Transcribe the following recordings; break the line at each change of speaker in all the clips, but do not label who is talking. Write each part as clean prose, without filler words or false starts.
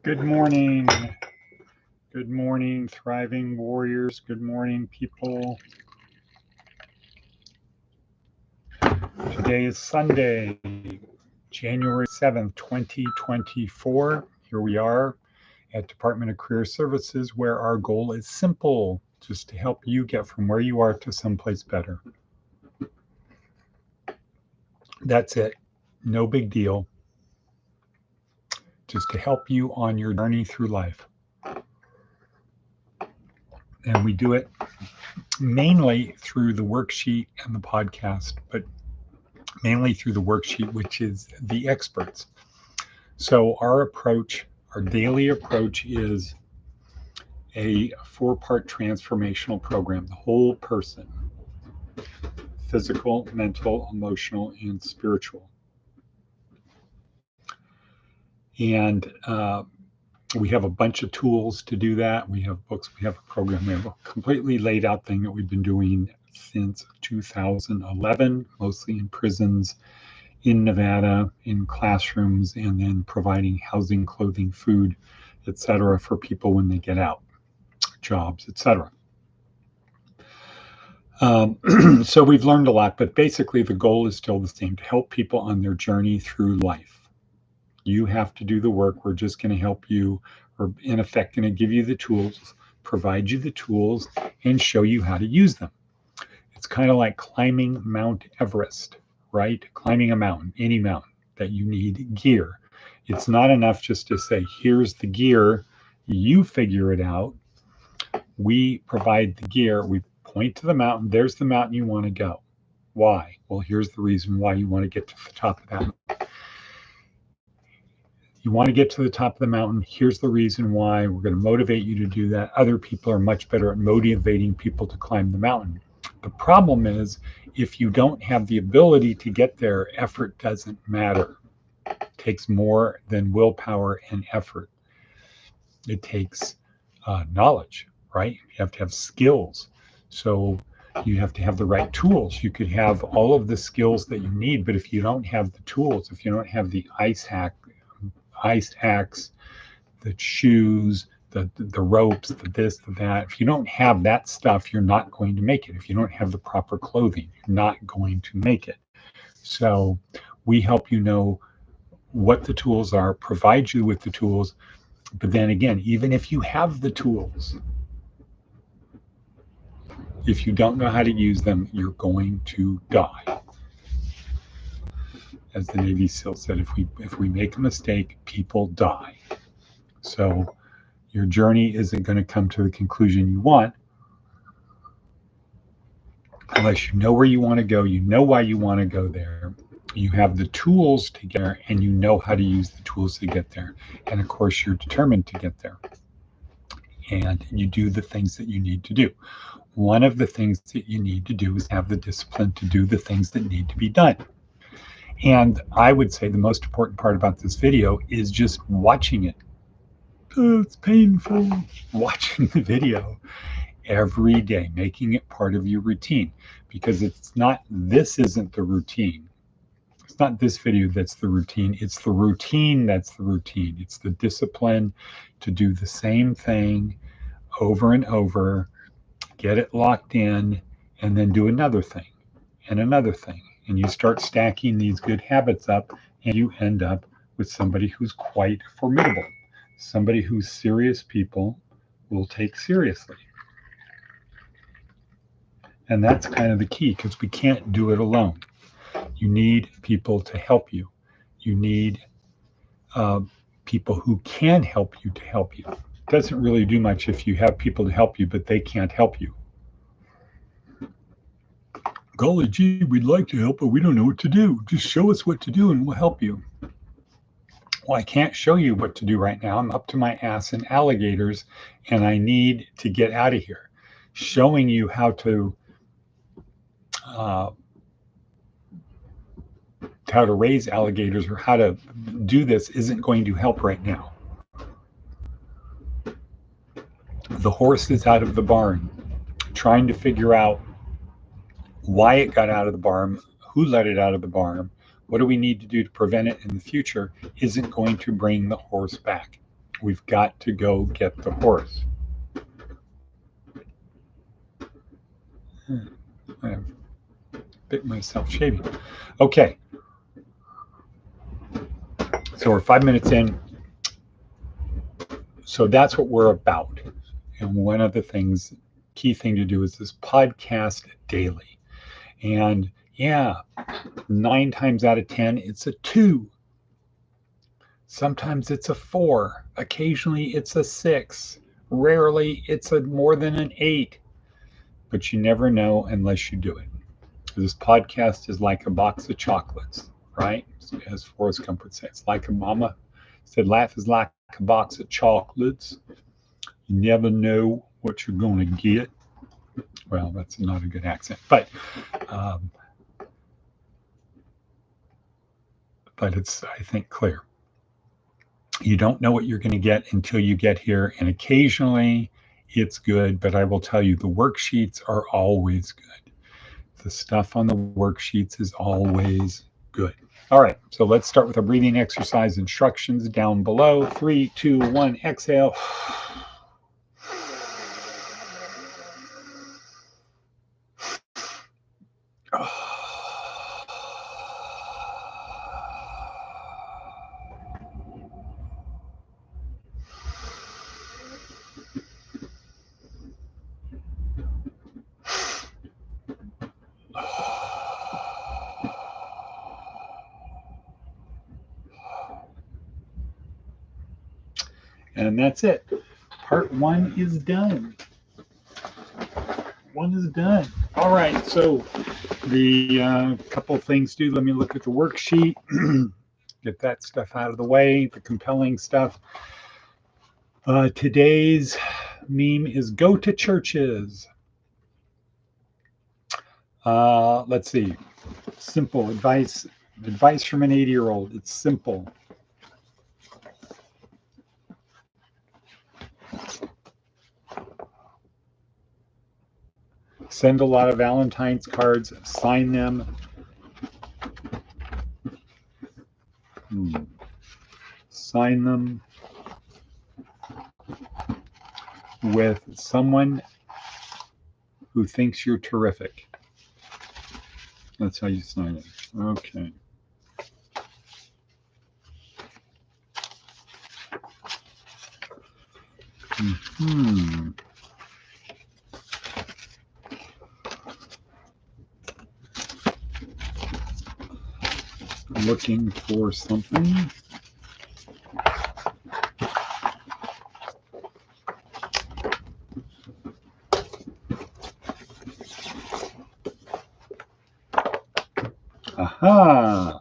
Good morning. Good morning, thriving warriors. Good morning, people. Today is Sunday, January 7th, 2024. Here we are at Department of Career Services, where our goal is simple, just to help you get from where you are to someplace better. That's it. No big deal. Just to help you on your journey through life. And we do it mainly through the worksheet and the podcast, but mainly through the worksheet, which is the experts. So our daily approach is a 4-part transformational program, the whole person: physical, mental, emotional, and spiritual. And we have a bunch of tools to do that. We have books, we have a program, we have a completely laid out thing that we've been doing since 2011, mostly in prisons in Nevada, in classrooms, and then providing housing, clothing, food, etc. for people when they get out, jobs, etc. So we've learned a lot, but basically the goal is still the same: to help people on their journey through life. You have to do the work. We're just going to help you, or in effect, going to give you the tools, provide you the tools, and show you how to use them. It's kind of like climbing Mount Everest, right? Climbing a mountain, any mountain, that you need gear. It's not enough just to say, here's the gear, you figure it out. We provide the gear, we point to the mountain, there's the mountain you want to go. Why? Well, here's the reason why you want to get to the top of that mountain. You want to get to the top of the mountain. Here's the reason why. We're going to motivate you to do that. Other people are much better at motivating people to climb the mountain. The problem is, if you don't have the ability to get there, effort doesn't matter. It takes more than willpower and effort. It takes knowledge, right? You have to have skills. So you have to have the right tools. You could have all of the skills that you need, but if you don't have the tools, if you don't have the ice axe, the shoes, the ropes, the this, the that, if you don't have that stuff, you're not going to make it. If you don't have the proper clothing, you're not going to make it. So we help you know what the tools are, provide you with the tools. But then again, even if you have the tools, if you don't know how to use them, you're going to die. As the Navy SEAL said, if we make a mistake, people die. So your journey isn't going to come to the conclusion you want unless you know where you want to go, you know why you want to go there, you have the tools to get there, and you know how to use the tools to get there. And of course, you're determined to get there. And you do the things that you need to do. One of the things that you need to do is have the discipline to do the things that need to be done. And I would say the most important part about this video is just watching it. Oh, it's painful. Watching the video every day, making it part of your routine, because this isn't the routine. It's not this video that's the routine. It's the routine that's the routine. It's the discipline to do the same thing over and over, get it locked in, and then do another thing and another thing. And you start stacking these good habits up, and you end up with somebody who's quite formidable, somebody who serious people will take seriously. And that's kind of the key, because we can't do it alone. You need people to help you. You need people who can help you to help you. It doesn't really do much if you have people to help you, but they can't help you. Golly gee, we'd like to help, but we don't know what to do. Just show us what to do and we'll help you. Well, I can't show you what to do right now. I'm up to my ass in alligators and I need to get out of here. Showing you how to raise alligators or how to do this isn't going to help right now. The horse is out of the barn. Trying to figure out why it got out of the barn, who let it out of the barn, what do we need to do to prevent it in the future, isn't going to bring the horse back. We've got to go get the horse. I have bit myself shaving. Okay. So we're 5 minutes in. So that's what we're about. And one of the things, key thing to do is this podcast daily. And yeah, 9 times out of 10, it's a 2. Sometimes it's a 4. Occasionally it's a 6. Rarely it's a more than an 8. But you never know unless you do it. This podcast is like a box of chocolates, right? As Forrest Gump would say, it's like a mama said, life is like a box of chocolates. You never know what you're going to get. Well, that's not a good accent, but it's, I think, clear. You don't know what you're going to get until you get here, and occasionally it's good, but I will tell you the worksheets are always good. The stuff on the worksheets is always good. All right, so let's start with our breathing exercise instructions down below. 3, 2, 1, exhale. And that's it. Part 1 is done. 1 is done. All right, so the couple things to do. Let me look at the worksheet. Get that stuff out of the way, the compelling stuff. Today's meme is go to churches. Let's see. Simple advice from an 80-year-old. It's simple. Send a lot of Valentine's cards, sign them. Sign them with someone who thinks you're terrific. That's how you sign it. Okay. Looking for something. Aha.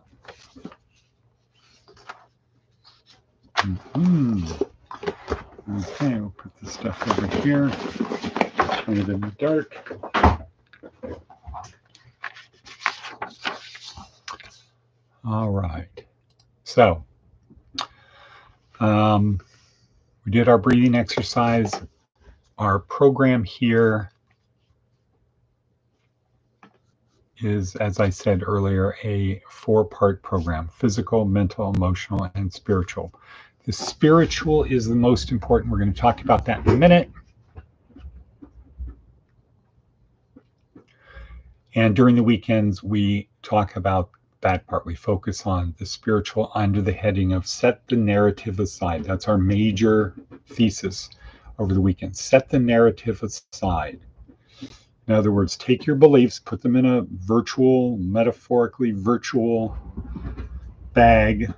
Okay, we'll put this stuff over here. Turn it in the dark. All right. So, we did our breathing exercise. Our program here is, as I said earlier, a 4-part program: physical, mental, emotional, and spiritual. The spiritual is the most important. We're going to talk about that in a minute. And during the weekends, we talk about that part. We focus on the spiritual under the heading of set the narrative aside. That's our major thesis over the weekend. Set the narrative aside. In other words, take your beliefs, put them in a virtual, metaphorically virtual bag,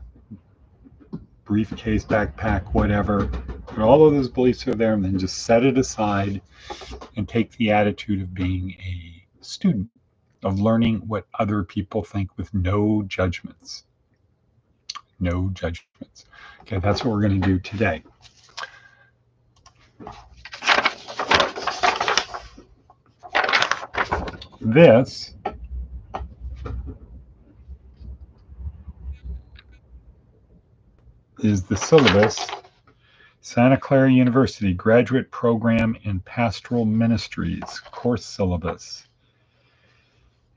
briefcase, backpack, whatever. But all of those beliefs are there, and then just set it aside and take the attitude of being a student, of learning what other people think with no judgments. No judgments. Okay, that's what we're going to do today. This is the syllabus, Santa Clara University Graduate Program in Pastoral Ministries course syllabus.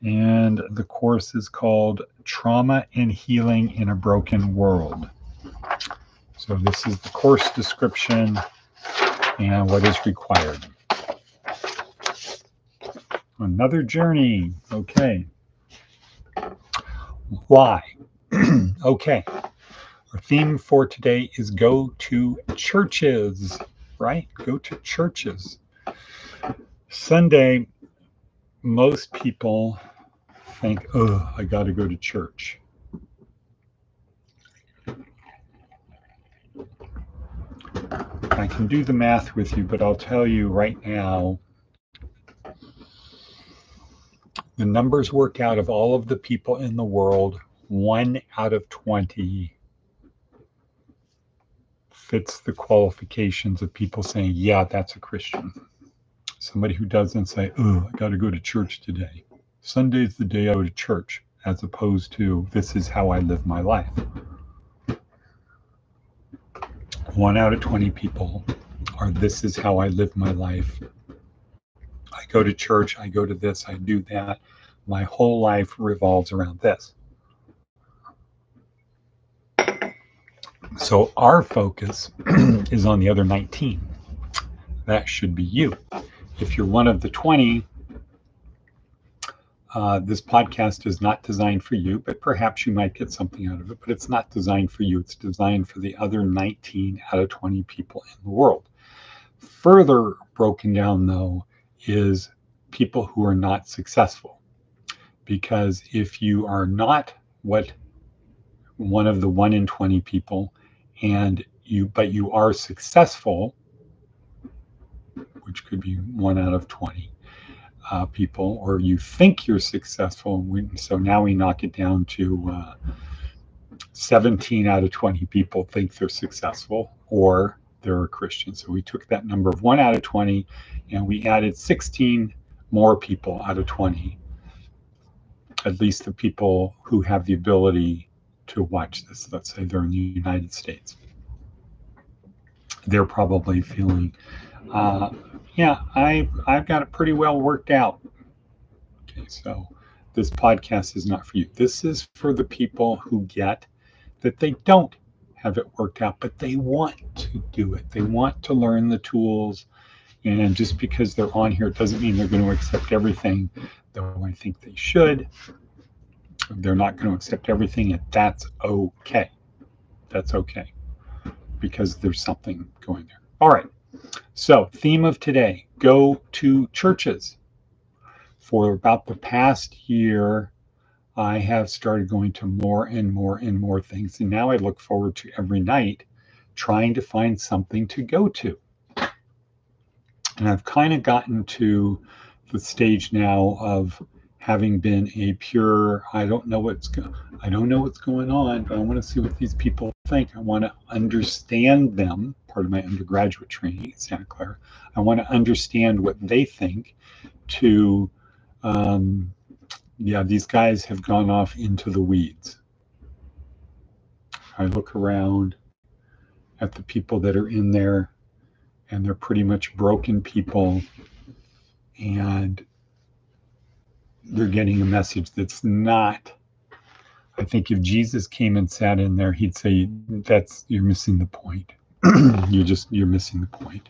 And the course is called Trauma and Healing in a Broken World. So this is the course description and what is required. Another journey. Okay. Why? Okay. Our theme for today is go to churches, right? Go to churches. Sunday, most people think, oh, I got to go to church. I can do the math with you, but I'll tell you right now, the numbers work out of all of the people in the world, 1 out of 20 fits the qualifications of people saying, yeah, that's a Christian. Somebody who doesn't say, oh, I got to go to church today. Sunday's the day I go to church, as opposed to this is how I live my life. 1 out of 20 people are this is how I live my life. I go to church, I go to this, I do that. My whole life revolves around this. So our focus is on the other 19. That should be you. If you're one of the 20, this podcast is not designed for you, but perhaps you might get something out of it, but it's not designed for you. It's designed for the other 19 out of 20 people in the world. Further broken down, though, is people who are not successful. Because if you are not one of the 1 in 20 people, but you are successful, which could be 1 out of 20 people, or you think you're successful. So now we knock it down to 17 out of 20 people think they're successful or they're a Christian. So we took that number of 1 out of 20 and we added 16 more people out of 20, at least the people who have the ability to watch this. Let's say they're in the United States. They're probably feeling, yeah, I've got it pretty well worked out. Okay, so this podcast is not for you. This is for the people who get that they don't have it worked out, but they want to do it. They want to learn the tools. And just because they're on here, it doesn't mean they're going to accept everything, though I think they should. They're not going to accept everything, and that's okay. That's okay, because there's something going there. All right. So, theme of today, go to churches. For about the past year, I have started going to more and more and more things. And now I look forward to every night trying to find something to go to. And I've kind of gotten to the stage now of having been a pure, I don't know what's going on, but I want to see what these people think. I want to understand them, part of my undergraduate training at Santa Clara. I want to understand what they think to, yeah, these guys have gone off into the weeds. I look around at the people that are in there, and they're pretty much broken people, and they're getting a message that's not, I think if Jesus came and sat in there, he'd say, you're missing the point. You're missing the point.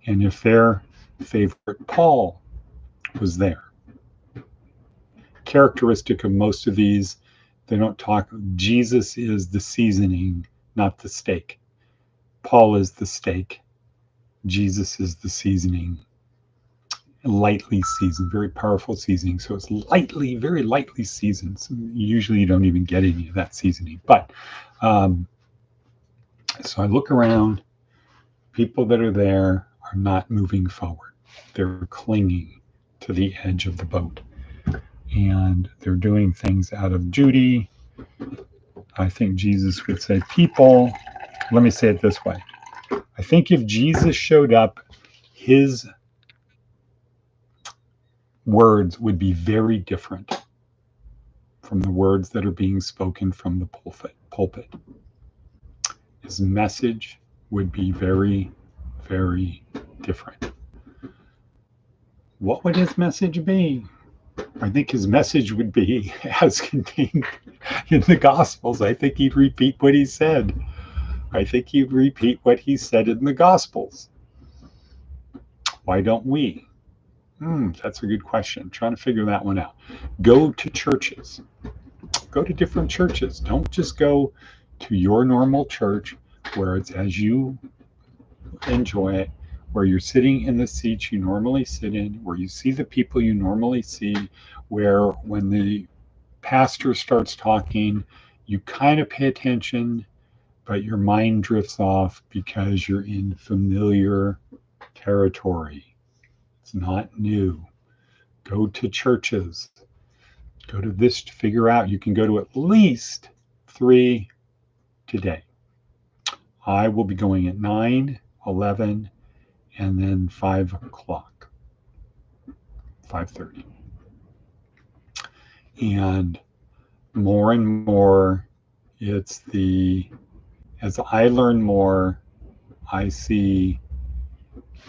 And if their favorite Paul was there, characteristic of most of these, they don't talk, Jesus is the seasoning, not the steak. Paul is the steak. Jesus is the seasoning. Lightly seasoned, very powerful seasoning. So it's very lightly seasoned. So usually you don't even get any of that seasoning. But so I look around, people that are there are not moving forward. They're clinging to the edge of the boat. And they're doing things out of duty. I think Jesus would say, people, let me say it this way. I think if Jesus showed up, his words would be very different from the words that are being spoken from the pulpit. His message would be very, very different. What would his message be? I think his message would be, as contained in the Gospels, I think he'd repeat what he said. Why think you repeat what he said in the Gospels? Why don't we? That's a good question. I'm trying to figure that one out. Go to churches. Go to different churches. Don't just go to your normal church where it's as you enjoy it, where you're sitting in the seats you normally sit in, where you see the people you normally see, where when the pastor starts talking, you kind of pay attention, but your mind drifts off because you're in familiar territory. It's not new. Go to churches. Go to this to figure out. You can go to at least 3 today. I will be going at 9, 11, and then 5 o'clock, 5:30. And more, it's as I learn more, I see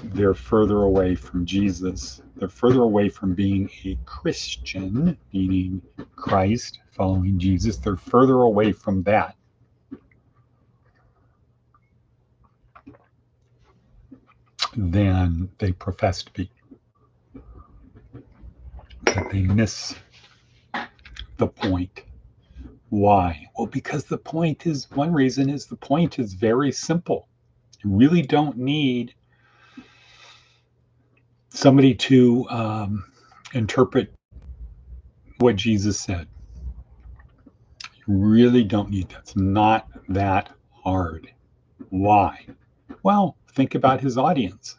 they're further away from Jesus. They're further away from being a Christian, meaning Christ, following Jesus. They're further away from that than they profess to be. That they miss the point. Why? Well, because one reason is the point is very simple. You really don't need somebody to interpret what Jesus said. You really don't need that. It's not that hard. Why? Well, think about his audience.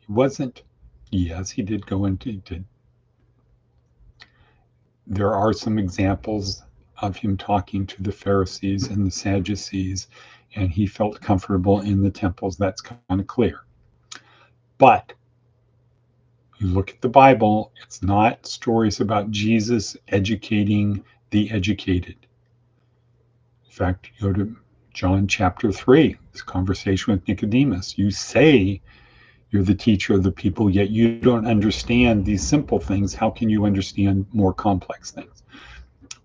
He wasn't, yes, he did go into, there are some examples of him talking to the Pharisees and the Sadducees, and he felt comfortable in the temples. That's kind of clear. But you look at the Bible, it's not stories about Jesus educating the educated. In fact, you go to John chapter 3, this conversation with Nicodemus. You say you're the teacher of the people, yet you don't understand these simple things. How can you understand more complex things?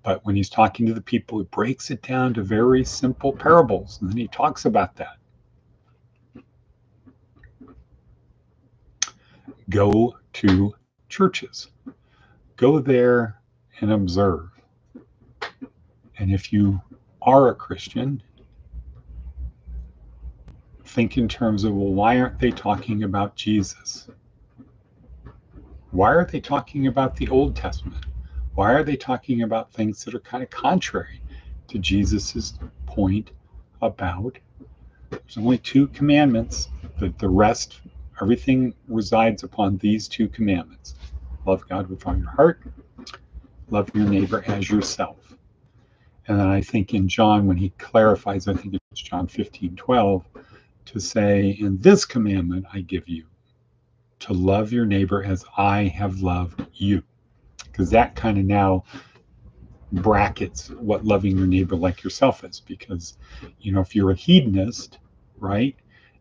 But when he's talking to the people, he breaks it down to very simple parables, and then he talks about that. Go to churches. Go there and observe. And if you are a Christian, think in terms of, well, why aren't they talking about Jesus? Why are they talking about the Old Testament? Why are they talking about things that are kind of contrary to Jesus's point about there's only 2 commandments, that the rest, everything resides upon these 2 commandments. Love God with all your heart, love your neighbor as yourself. And then I think in John, when he clarifies, I think it's John 15:12, to say, in this commandment I give you, to love your neighbor as I have loved you. Because that kind of now brackets what loving your neighbor like yourself is. Because, if you're a hedonist, right,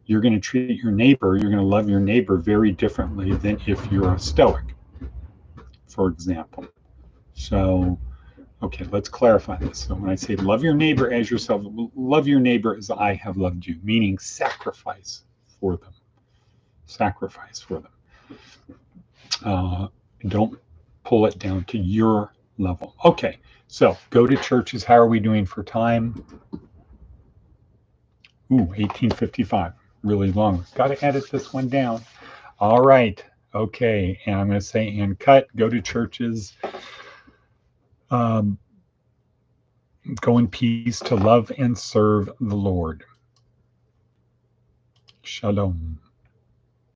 you're going to treat your neighbor, you're going to love your neighbor very differently than if you're a Stoic, for example. So, okay, let's clarify this. So when I say love your neighbor as yourself, love your neighbor as I have loved you, meaning sacrifice for them. Sacrifice for them. Don't pull it down to your level. Okay, so go to churches. How are we doing for time? 18:55, really long. Got to edit this one down. All right, okay, and I'm going to say and cut. Go to churches. Go in peace to love and serve the Lord. Shalom.